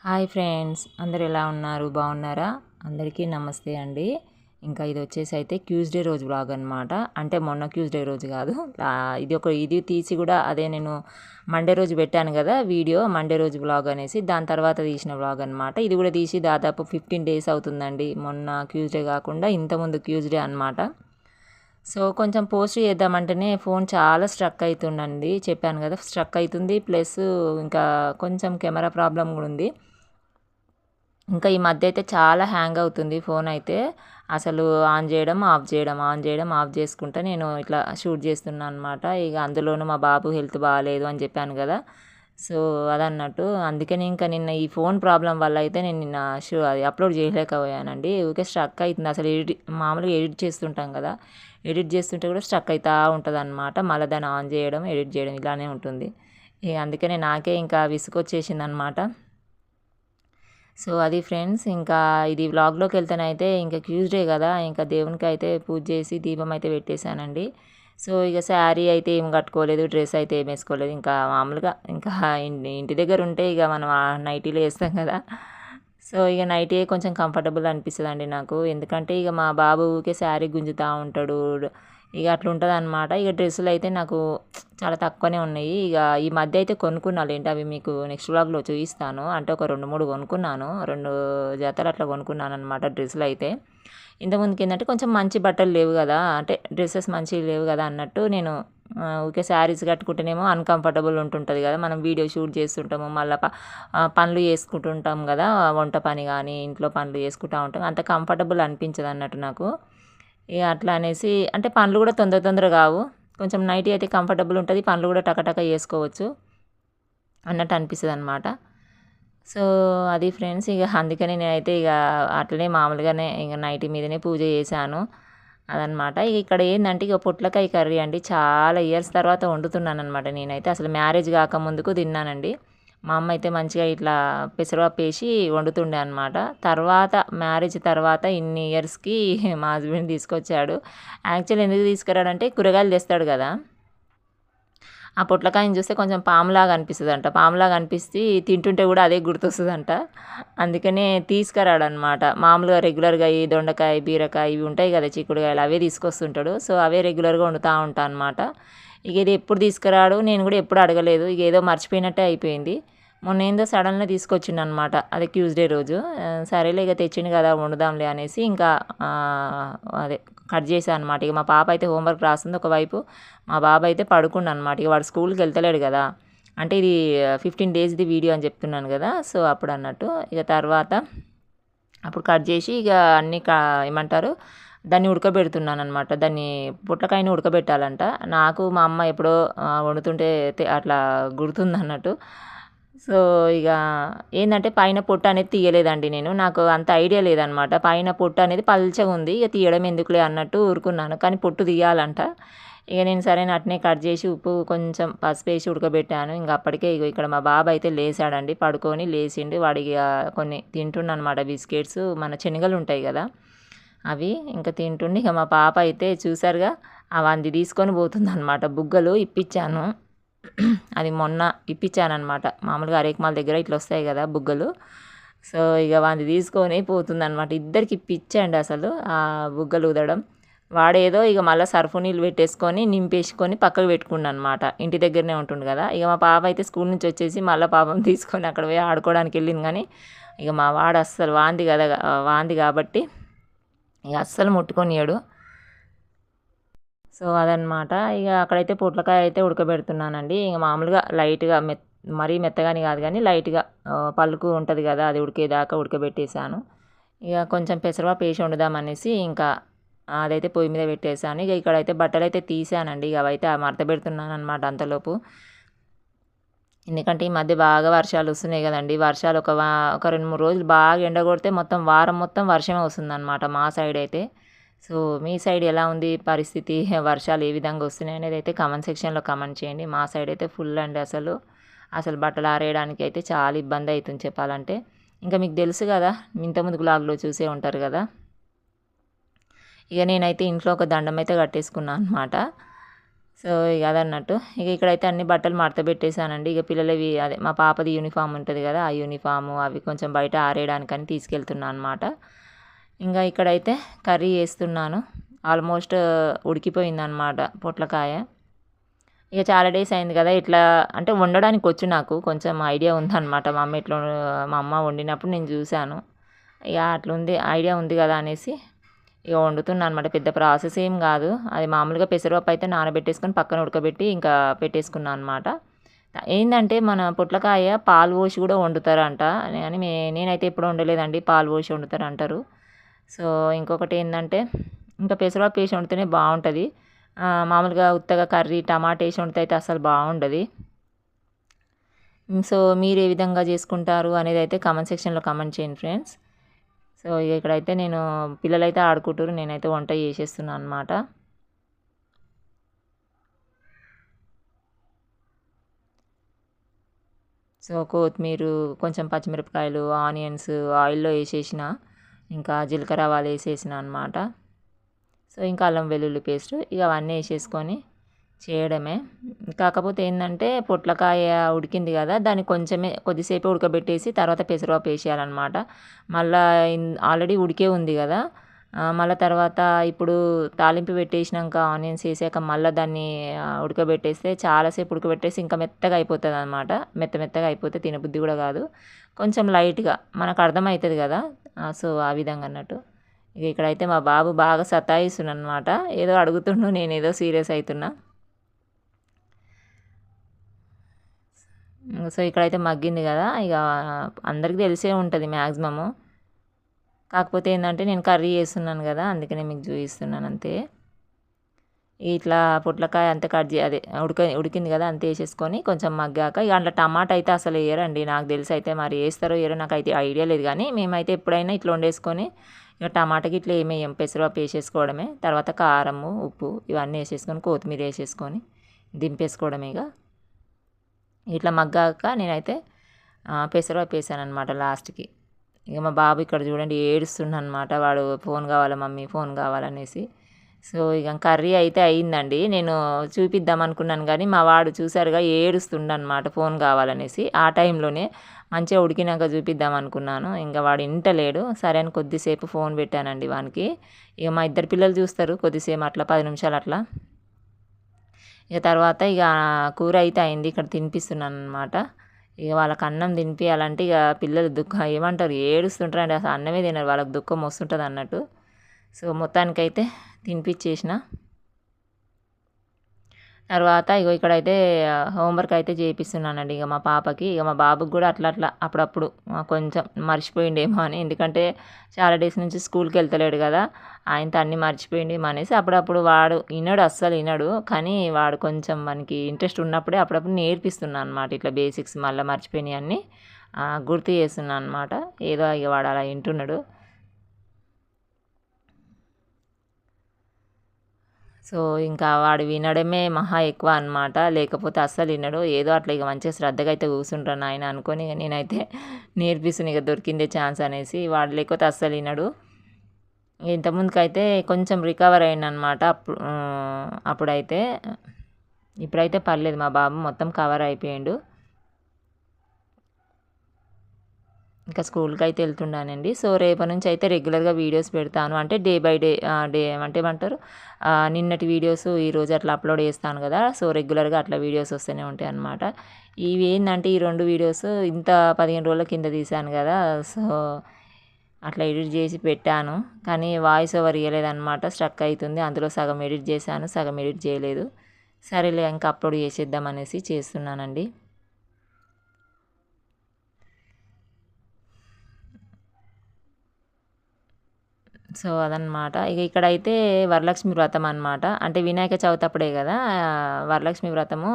Hi friends, అందరు ఎలా ఉన్నారు? బాగున్నారా? అందరికీ నమస్తే అండి. ఇంకా ఇది వచ్చేసి అయితే ట్యూస్డే రోజు వ్లాగ్ అనమాట. అంటే మొన్న ట్యూస్డే రోజు కాదు, ఇది తీసి కూడా అదే నేను మండే రోజు పెట్టాను కదా వీడియో, మండే రోజు వ్లాగ్ అనేసి, దాని తర్వాత తీసిన వ్లాగ్ అనమాట. ఇది కూడా తీసి దాదాపు 15 డేస్ అవుతుందండి. మొన్న ట్యూస్డే కాకుండా ఇంతకుముందు ట్యూస్డే అనమాట. సో కొంచెం పోస్ట్ చేద్దామంటేనే ఫోన్ చాలా స్ట్రక్ అవుతుందండి. చెప్పాను కదా, స్ట్రక్ అవుతుంది. ప్లస్ ఇంకా కొంచెం కెమెరా ప్రాబ్లం కూడా ఉంది. ఇంకా ఈ మధ్య అయితే చాలా హ్యాంగ్ అవుతుంది ఫోన్ అయితే. అసలు ఆన్ చేయడం ఆఫ్ చేయడం, ఆన్ చేయడం ఆఫ్ చేసుకుంటా నేను ఇట్లా షూట్ చేస్తున్నాను అనమాట. ఇక అందులోనూ మా బాబు హెల్త్ బాగాలేదు అని చెప్పాను కదా. సో అదన్నట్టు అందుకని ఇంకా నిన్న ఈ ఫోన్ ప్రాబ్లం వల్ల అయితే నేను నిన్న అది అప్లోడ్ చేయలేకపోయానండి. ఊరికే స్ట్రక్ అవుతుంది. అసలు మామూలుగా ఎడిట్ చేస్తుంటాం కదా, ఎడిట్ చేస్తుంటే కూడా స్ట్రక్ అవుతూ ఉంటుంది అనమాట. మళ్ళీ దాన్ని ఆన్ చేయడం, ఎడిట్ చేయడం ఇలానే ఉంటుంది. ఇక అందుకనే నాకే ఇంకా విసుగొచ్చేసింది అనమాట. సో అది ఫ్రెండ్స్, ఇంకా ఇది వ్లాగ్లోకి వెళ్తేనైతే ఇంకా ట్యూస్డే కదా, ఇంకా దేవునికి అయితే పూజ చేసి దీపం అయితే పెట్టేశానండి. సో ఇక శారీ అయితే ఏం కట్టుకోలేదు, డ్రెస్ అయితే ఏం వేసుకోలేదు. ఇంకా మామూలుగా ఇంకా ఇంటి దగ్గర ఉంటే ఇక మనం నైటీలో వేస్తాం కదా. సో ఇక నైటీ కొంచెం కంఫర్టబుల్ అనిపిస్తుంది అండి నాకు. ఎందుకంటే ఇక మా బాబు ఊరికే శారీ గుంజుతూ ఉంటాడు, ఇక అట్లా ఉంటుంది అనమాట. ఇక డ్రెస్సులు అయితే నాకు చాలా తక్కువనే ఉన్నాయి. ఇక ఈ మధ్య అయితే కొనుక్కున్నాను ఏంటి, అవి మీకు నెక్స్ట్ వ్లాగ్లో చూపిస్తాను. అంటే ఒక 2-3 కొనుక్కున్నాను, 2 జతలు అట్లా కొనుక్కున్నాను అనమాట డ్రెస్సులు అయితే. ఇంతకుముందుకి ఏంటంటే కొంచెం మంచి బట్టలు లేవు కదా, అంటే డ్రెస్సెస్ మంచివి లేవు కదా అన్నట్టు నేను ఊరికే శారీస్ కట్టుకుంటేనేమో అన్కంఫర్టబుల్ ఉంటుంటుంది కదా, మనం వీడియో షూట్ చేస్తుంటాము, మళ్ళీ పనులు చేసుకుంటుంటాం కదా, వంట పని కానీ ఇంట్లో పనులు చేసుకుంటూ ఉంటాం, అంత కంఫర్టబుల్ అనిపించదు అన్నట్టు నాకు. ఇక అట్లా అనేసి, అంటే పనులు కూడా తొందర తొందర కావు, కొంచెం నైటీ అయితే కంఫర్టబుల్ ఉంటుంది, పనులు కూడా టకటక చేసుకోవచ్చు అన్నట్టు అనిపిస్తుంది అనమాట. సో అది ఫ్రెండ్స్, ఇక అందుకని నేనైతే ఇక అట్లనే మామూలుగానే ఇక నైటీ మీదనే పూజ చేశాను అదనమాట. ఇక ఇక్కడ ఏంటంటే ఇక పొట్లకాయ కర్రీ అండి, చాలా ఇయర్స్ తర్వాత వండుతున్నాను అనమాట. నేనైతే అసలు మ్యారేజ్ కాకముందుకు తిన్నానండి. మా అమ్మ అయితే మంచిగా ఇట్లా పెసరపప్పు వేసి వండుతుండే అనమాట. తర్వాత మ్యారేజ్ తర్వాత ఇన్ని ఇయర్స్కి మా హస్బెండ్ తీసుకొచ్చాడు. యాక్చువల్ ఎందుకు తీసుకురాడంటే కూరగాయలు తెస్తాడు కదా, ఆ పొట్లకాయని చూస్తే కొంచెం పాములాగా అనిపిస్తుందంట. పాములాగా అనిపిస్తే తింటుంటే కూడా అదే గుర్తొస్తుందంట. అందుకనే తీసుకురాడనమాట. మామూలుగా రెగ్యులర్గా ఈ దొండకాయ, బీరకాయ ఇవి ఉంటాయి కదా, చిక్కుడుకాయలు, అవే తీసుకొస్తుంటాడు. సో అవే రెగ్యులర్గా వండుతూ ఉంటాను అనమాట. ఇక ఇది ఎప్పుడు తీసుకురాడు, నేను కూడా ఎప్పుడు అడగలేదు. ఇక ఏదో మర్చిపోయినట్టే అయిపోయింది. మొన్న ఏందో సడన్గా తీసుకొచ్చిండు అనమాట, అది ట్యూస్డే రోజు. సరేలే ఇక తెచ్చిండు కదా వండుదాంలే అనేసి ఇంకా అదే కట్ చేశాను అనమాట. ఇక మా పాప అయితే హోంవర్క్ రాస్తుంది ఒకవైపు, మా బాబు అయితే పడుకుండా అనమాట. ఇక వాడు స్కూల్కి వెళ్తలేడు కదా, అంటే ఇది 15 డేస్ది వీడియో అని చెప్తున్నాను కదా. సో అప్పుడు అన్నట్టు ఇక తర్వాత అప్పుడు కట్ చేసి ఇక అన్నీ ఏమంటారు దాన్ని ఉడకబెడుతున్నాను అనమాట. దాన్ని పొట్లకాయని ఉడకబెట్టాలంట. నాకు మా అమ్మ ఎప్పుడో వండుతుంటే అట్లా గుర్తుంది అన్నట్టు. సో ఇక ఏంటంటే పైన పొట్టు అనేది తీయలేదండి నేను, నాకు అంత ఐడియా లేదనమాట. పైన పొట్టు అనేది పల్చగా ఉంది, ఇక తీయడం ఎందుకులే అన్నట్టు ఊరుకున్నాను. కానీ పొట్టు తీయాలంట. ఇక నేను సరే అట్నే కట్ చేసి ఉప్పు కొంచెం పసుపు వేసి ఉడకబెట్టాను. ఇంక అప్పటికే ఇక ఇక్కడ మా బాబు అయితే లేచాడండి, పడుకొని లేచిండు. వాడికి కొన్ని తింటున్నమాట బిస్కెట్స్, మన శనగలు ఉంటాయి కదా అవి ఇంకా తింటుండి. ఇక మా పాప అయితే చూసారుగా అవంది తీసుకొని పోతుందన్నమాట. బుగ్గలు ఇప్పించాను, అది మొన్న ఇప్పించానమాట. మామూలుగా అరేకమాల దగ్గర ఇట్లా వస్తాయి కదా బుగ్గలు. సో ఇక వాంది తీసుకొని పోతుందన్నమాట. ఇద్దరికి ఇప్పించండి అసలు ఆ బుగ్గలు ఊదడం. వాడేదో ఇక మళ్ళీ సర్ఫు నీళ్ళు పెట్టేసుకొని నింపేసుకొని పక్కకు పెట్టుకున్నాను అనమాట. ఇంటి దగ్గరనే ఉంటుండు కదా. ఇక మా పాప అయితే స్కూల్ నుంచి వచ్చేసి మళ్ళీ పాపం తీసుకొని అక్కడ పోయి ఆడుకోవడానికి వెళ్ళింది. కానీ ఇక మా వాడు అస్సలు వాంది కదా, వాంది కాబట్టి ఇక అస్సలు ముట్టుకొనియాడు. సో అదనమాట. ఇక అక్కడైతే పొట్లకాయ అయితే ఉడకబెడుతున్నానండి. ఇక మామూలుగా లైట్గా మరీ మెత్తగాని కాదు కానీ లైట్గా పలుకు ఉంటుంది కదా, అది ఉడికేదాకా ఉడకబెట్టేశాను. ఇక కొంచెం పెసరపప్పు వేసి వండుదామనేసి ఇంకా అదైతే పొయ్యి మీద పెట్టేశాను. ఇక ఇక్కడైతే బట్టలు అయితే తీసానండి. ఇక అవైతే మడత పెడుతున్నాను అనమాట అంతలోపు. ఎందుకంటే ఈ మధ్య బాగా వర్షాలు వస్తున్నాయి కదండి. వర్షాలు ఒక 2-3 రోజులు బాగా ఎండ కొడితే మొత్తం వారం మొత్తం వర్షమే వస్తుందన్నమాట మా సైడ్ అయితే. సో మీ సైడ్ ఎలా ఉంది పరిస్థితి, వర్షాలు ఏ విధంగా వస్తున్నాయి అనేది అయితే కామెంట్ సెక్షన్లో కామెంట్ చేయండి. మా సైడ్ అయితే ఫుల్ అండి, అసలు బట్టలు ఆరేయడానికి అయితే చాలా ఇబ్బంది అవుతుంది చెప్పాలంటే. ఇంకా మీకు తెలుసు కదా, ఇంతకుముందు బ్లాగ్లో చూసే ఉంటారు కదా. ఇక నేనైతే ఇంట్లో ఒక దండం అయితే కట్టేసుకున్నాను అనమాట. సో ఇక అదన్నట్టు ఇక ఇక్కడైతే అన్ని బట్టలు మడత పెట్టేశానండి. ఇక పిల్లలవి అదే మా పాపది యూనిఫామ్ ఉంటుంది కదా, ఆ యూనిఫాము అవి కొంచెం బయట ఆరేయడానికని తీసుకెళ్తున్నాను అనమాట. ఇంకా ఇక్కడైతే కర్రీ వేస్తున్నాను. ఆల్మోస్ట్ ఉడికిపోయిందనమాట పొట్లకాయ. ఇక చాలా డేస్ అయింది కదా ఇట్లా, అంటే వండడానికి వచ్చు, నాకు కొంచెం ఐడియా ఉందన్నమాట. మా అమ్మ వండినప్పుడు నేను చూశాను. ఇక అట్లుంది, ఐడియా ఉంది కదా అనేసి ఇక వండుతున్నా అనమాట. పెద్ద ప్రాసెస్ ఏం కాదు. అది మామూలుగా పెసరపప్పు అయితే నానబెట్టేసుకొని పక్కన ఉడకబెట్టి ఇంకా పెట్టేసుకున్నాను అనమాట. ఏంటంటే మన పొట్లకాయ పాలు పోసి కూడా వండుతారంట, కానీ నేనైతే ఎప్పుడు వండలేదండి. పాలు పోసి వండుతారు అంటారు. సో ఇంకొకటి ఏంటంటే ఇంకా పెసరపప్పు వేసి వండితేనే బాగుంటుంది. మామూలుగా ఉత్తగా కర్రీ టమాటా వేసి వండితే అయితే అసలు బాగుండదు. సో మీరు ఏ విధంగా చేసుకుంటారు అనేది అయితే కామెంట్ సెక్షన్లో కామెంట్ చేయండి ఫ్రెండ్స్. సో ఇక్కడైతే నేను పిల్లలైతే ఆడుకుంటారు, నేనైతే వంట చేసేస్తున్నాను అనమాట. సో కొత్తిమీర, కొంచెం పచ్చిమిరపకాయలు, ఆనియన్స్ ఆయిల్లో వేసేసిన, ఇంకా జీలకర్ర ఆవాలు వేసేసిన అనమాట. సో ఇంకా అల్లం వెల్లుల్లి పేస్ట్ ఇక అవన్నీ వేసేసుకొని చేయడమే. కాకపోతే ఏంటంటే పొట్లకాయ ఉడికింది కదా, దాన్ని కొద్దిసేపు ఉడకబెట్టేసి తర్వాత పెసరపప్పు వేసేయాలన్నమాట. మళ్ళీ ఆల్రెడీ ఉడికే ఉంది కదా, మళ్ళీ తర్వాత ఇప్పుడు తాలింపు పెట్టేసినాక ఆనియన్స్ వేసాక మళ్ళీ దాన్ని ఉడకబెట్టేస్తే, చాలాసేపు ఉడకబెట్టేసి ఇంకా మెత్తగా అయిపోతుంది అనమాట. మెత్తగా అయిపోతే తినబుద్ధి కూడా కాదు. కొంచెం లైట్గా మనకు అర్థమవుతుంది కదా, సో ఆ విధంగా అన్నట్టు. ఇక ఇక్కడైతే మా బాబు బాగా సతాయిస్తున్నాడు అనమాట. ఏదో అడుగుతుండు, నేను ఏదో సీరియస్ అవుతున్నా. సో ఇక్కడైతే మగ్గింది కదా, ఇక అందరికీ తెలిసే ఉంటుంది మ్యాక్సిమము. కాకపోతే ఏంటంటే నేను కర్రీ చేస్తున్నాను కదా, అందుకనే మీకు చూపిస్తున్నాను అంతే. ఇట్లా పొట్లకాయ అంతా అదే ఉడికింది కదా, అంతే వేసేసుకొని కొంచెం మగ్గాక ఇక అందులో టమాటా అయితే అసలు వేయరండి. నాకు తెలిసి అయితే మరి వేస్తారో వేయరో నాకైతే ఐడియా లేదు, కానీ మేమైతే ఎప్పుడైనా ఇట్లా వండేసుకొని ఇక టమాటాకి ఇట్లా ఏమేయం, పెసరపప్పు వేసేసుకోవడమే. తర్వాత కారము, ఉప్పు ఇవన్నీ వేసేసుకొని కొత్తిమీర వేసేసుకొని దింపేసుకోవడమే. ఇట్లా మగ్గాక నేనైతే పెసరపప్పు వేసాను అనమాట లాస్ట్కి. ఇక మా బాబు ఇక్కడ చూడండి ఏడుస్తుండనమాట. వాడు ఫోన్ కావాలి మమ్మీ, ఫోన్ కావాలనేసి. సో ఇక కర్రీ అయితే అయ్యిందండి. నేను చూపిద్దాం అనుకున్నాను కానీ మా వాడు చూసారుగా ఏడుస్తుండనమాట ఫోన్ కావాలనేసి. ఆ టైంలోనే మంచిగా ఉడికినాక చూపిద్దాం అనుకున్నాను, ఇంకా వాడు ఇంటలేడు. సరే అని కొద్దిసేపు ఫోన్ పెట్టానండి వానికి. ఇక మా ఇద్దరు పిల్లలు చూస్తారు కొద్దిసేపు అట్లా 10 నిమిషాలు అట్లా. ఇక తర్వాత ఇక కూర అయితే అయింది, ఇక్కడ తినిపిస్తున్నాను అనమాట. ఇక వాళ్ళకి అన్నం తినిపించాలంటే ఇక పిల్లలు దుఃఖం ఏమంటారు, ఏడుస్తుంటారండి, అసలు అన్నమే తినరు, వాళ్ళకి దుఃఖం వస్తుంటుంది అన్నట్టు. సో మొత్తానికైతే తినిపించేసిన తర్వాత ఇగో ఇక్కడైతే హోంవర్క్ అయితే చేపిస్తున్నానండి ఇక మా పాపకి. ఇక మా బాబుకి కూడా అట్లా అప్పుడప్పుడు కొంచెం మర్చిపోయిండేమో అని, ఎందుకంటే చాలా డేస్ నుంచి స్కూల్కి వెళ్తలేడు కదా, ఆయనతో అన్నీ మర్చిపోయిండేమో అనేసి అప్పుడప్పుడు వాడు వినడు, అస్సలు వినడు. కానీ వాడు కొంచెం మనకి ఇంట్రెస్ట్ ఉన్నప్పుడే అప్పుడప్పుడు నేర్పిస్తున్నాను అనమాట. ఇట్లా బేసిక్స్ మళ్ళీ మర్చిపోయినాయి అన్నీ గుర్తు చేస్తున్నాను అనమాట. ఏదో ఇక వాడు అలా వింటున్నాడు. సో ఇంకా వాడు వినడమే మహా ఎక్కువ అనమాట, లేకపోతే అస్సలు వినడు. ఏదో అట్లా ఇక మంచిగా శ్రద్ధగా అయితే కూర్చుంటాను ఆయన అనుకొని ఇక నేనైతే నేర్పిస్తున్నాను ఇక దొరికిందే ఛాన్స్ అనేసి. వాడు లేకపోతే అస్సలు వినడు. ఇంతకుముందుకైతే కొంచెం రికవర్ అయ్యిందనమాట అప్పుడైతే. ఇప్పుడైతే పర్లేదు, మా బాబు మొత్తం కవర్ అయిపోయాడు. ఇంకా స్కూల్కి అయితే వెళ్తున్నానండి. సో రేపటి నుంచి అయితే రెగ్యులర్గా వీడియోస్ పెడతాను, అంటే డే బై డే అంటే ఏమంటారు, నిన్నటి వీడియోస్ ఈరోజు అట్లా అప్లోడ్ చేస్తాను కదా. సో రెగ్యులర్గా అట్లా వీడియోస్ వస్తూనే ఉంటాయి అన్నమాట. ఇవి ఏంటంటే ఈ 2 వీడియోస్ ఇంత 15 రోజుల కింద తీశాను కదా, సో అట్లా ఎడిట్ చేసి పెట్టాను. కానీ వాయిస్ ఓవర్ ఇవ్వలేదన్నమాట, స్ట్రక్ అవుతుంది. అందులో సగం ఎడిట్ చేశాను, సగం ఎడిట్ చేయలేదు. సరేలే ఇంకా అప్లోడ్ చేసేద్దాం అనేసి చేస్తున్నానండి. సో అదనమాట. ఇక ఇక్కడైతే వరలక్ష్మి వ్రతం అనమాట. అంటే వినాయక చవితి అప్పుడే కదా వరలక్ష్మి వ్రతము.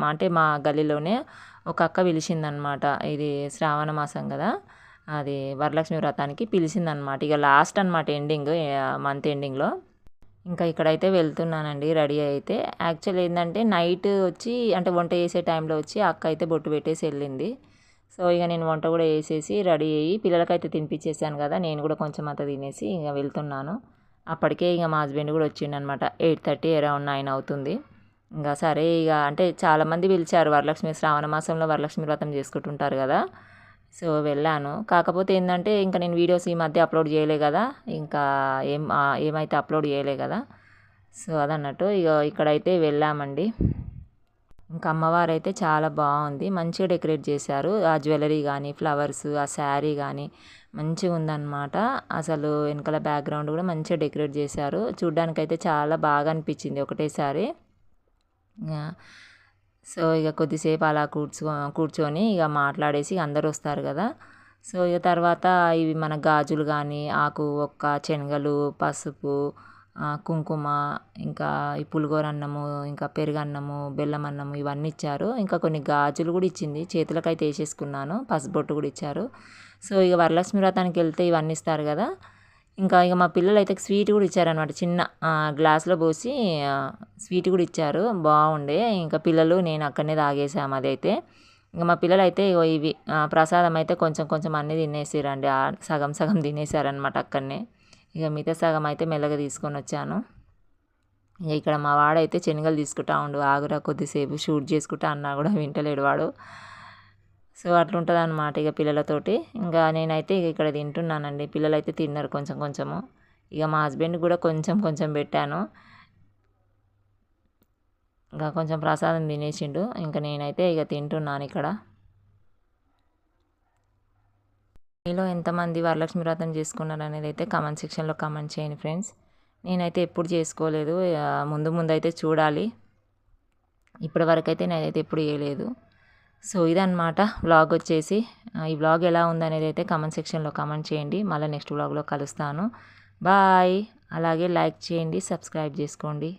అంటే మా గల్లీలోనే ఒక అక్క పిలిచిందనమాట. ఇది శ్రావణ మాసం కదా, అది వరలక్ష్మి వ్రతానికి పిలిచిందనమాట. ఇక లాస్ట్ అనమాట, ఎండింగ్, మంత్ ఎండింగ్లో. ఇంకా ఇక్కడైతే వెళ్తున్నానండి రెడీ అయితే. యాక్చువల్ ఏంటంటే నైట్ వచ్చి, అంటే వంట చేసే టైంలో వచ్చి అక్క అయితే బొట్టు పెట్టేసి వెళ్ళింది. సో ఇక నేను వంట కూడా వేసేసి రెడీ అయ్యి పిల్లలకైతే తినిపించేసాను కదా, నేను కూడా కొంచెం అంత తినేసి ఇక వెళ్తున్నాను. అప్పటికే ఇక మా హస్బెండ్ కూడా వచ్చిండు అనమాట. 8:30 అరౌండ్ 9 అవుతుంది. ఇంకా సరే ఇక అంటే చాలామంది పిలిచారు, వరలక్ష్మి శ్రావణ మాసంలో వరలక్ష్మి వ్రతం చేసుకుంటుంటారు కదా. సో వెళ్ళాను. కాకపోతే ఏంటంటే ఇంకా నేను వీడియోస్ ఈ మధ్య అప్లోడ్ చేయలే కదా, ఇంకా ఏమైతే అప్లోడ్ చేయలే కదా. సో అదన్నట్టు ఇక ఇక్కడైతే వెళ్ళామండి. ఇంకా అమ్మవారు అయితే చాలా బాగుంది, మంచిగా డెకరేట్ చేశారు. ఆ జ్యువెలరీ కానీ, ఫ్లవర్స్, ఆ శారీ కానీ మంచిగా ఉందన్నమాట. అసలు వెనకాల బ్యాక్గ్రౌండ్ కూడా మంచిగా డెకరేట్ చేశారు. చూడ్డానికైతే చాలా బాగా అనిపించింది ఒకటేసారి. సో ఇక కొద్దిసేపు అలా కూర్చొని ఇక మాట్లాడేసి అందరూ వస్తారు కదా. సో ఇక తర్వాత ఇవి మన గాజులు కానీ, ఆకు ఒక్క, శనగలు, పసుపు, కుంకుమ, ఇంకా ఈ పులిహోర అన్నము, ఇంకా పెరుగన్నము, బెల్లం అన్నము ఇవన్నీ ఇచ్చారు. ఇంకా కొన్ని గాజులు కూడా ఇచ్చింది, చేతులకైతే వేసేసుకున్నాను, పసుబొట్టు కూడా ఇచ్చారు. సో ఇక వరలక్ష్మి వ్రతానికి వెళ్తే ఇవన్నీ ఇస్తారు కదా. ఇంకా ఇక మా పిల్లలు అయితే స్వీట్ కూడా ఇచ్చారనమాట, చిన్న గ్లాస్లో పోసి స్వీట్ కూడా ఇచ్చారు, బాగుండే. ఇంకా పిల్లలు నేను అక్కడనే తాగేసాము అదైతే. ఇంకా మా పిల్లలు అయితే ఇవి ప్రసాదం అయితే కొంచెం కొంచెం అన్నీ తినేసారండి, సగం సగం తినేసారనమాట అక్కడనే. ఇక మిగతా సగం అయితే మెల్లగా తీసుకొని వచ్చాను. ఇక ఇక్కడ మా వాడైతే శనగలు తీసుకుంటా ఉండు, ఆగురా కొద్దిసేపు షూట్ చేసుకుంటా అన్నా కూడా వింటలేడు వాడు. సో అట్లుంటుంది అనమాట ఇక పిల్లలతోటి. ఇంకా నేనైతే ఇక ఇక్కడ తింటున్నానండి, పిల్లలు అయితే తిన్నారు కొంచెం కొంచెము. ఇక మా హస్బెండ్ కూడా కొంచెం కొంచెం పెట్టాను, ఇంకా కొంచెం ప్రసాదం తినేసిండు. ఇంకా నేనైతే ఇక తింటున్నాను ఇక్కడ. మీలో ఎంతమంది వరలక్ష్మి వ్రతం చేసుకున్నారు అనేది అయితే కామెంట్ సెక్షన్లో కామెంట్ చేయండి ఫ్రెండ్స్. నేనైతే ఎప్పుడు చేసుకోలేదు, ముందు ముందు అయితే చూడాలి. ఇప్పటి వరకు అయితే నేనైతే ఎప్పుడు చేయలేదు. సో ఇదన్నమాట వ్లాగ్ వచ్చేసి. ఈ వ్లాగ్ ఎలా ఉందనేది అయితే కామెంట్ సెక్షన్లో కామెంట్ చేయండి. మళ్ళీ నెక్స్ట్ వ్లాగ్లో కలుస్తాను. బాయ్. అలాగే లైక్ చేయండి, సబ్స్క్రైబ్ చేసుకోండి.